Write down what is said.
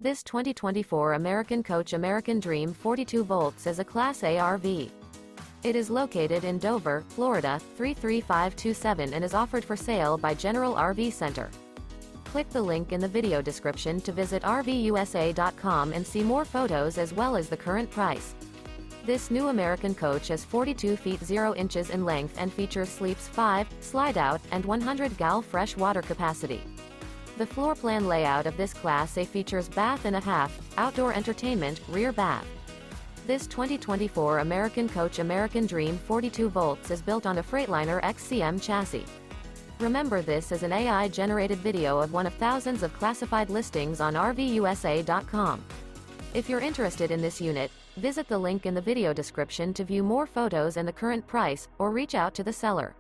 This 2024 American Coach American Dream 42 volts is a Class A RV. It is located in Dover, Florida, 33527 and is offered for sale by General RV Center. Click the link in the video description to visit RVUSA.com and see more photos as well as the current price. This new American coach is 42 feet 0 inches in length and features sleeps 5, slide-out, and 100 gal fresh water capacity. The floor plan layout of this Class A features bath and a half, outdoor entertainment, rear bath. This 2024 American Coach American Dream 42 volts is built on a Freightliner XCM chassis. Remember, this is an AI-generated video of one of thousands of classified listings on RVUSA.com. If you're interested in this unit, visit the link in the video description to view more photos and the current price, or reach out to the seller.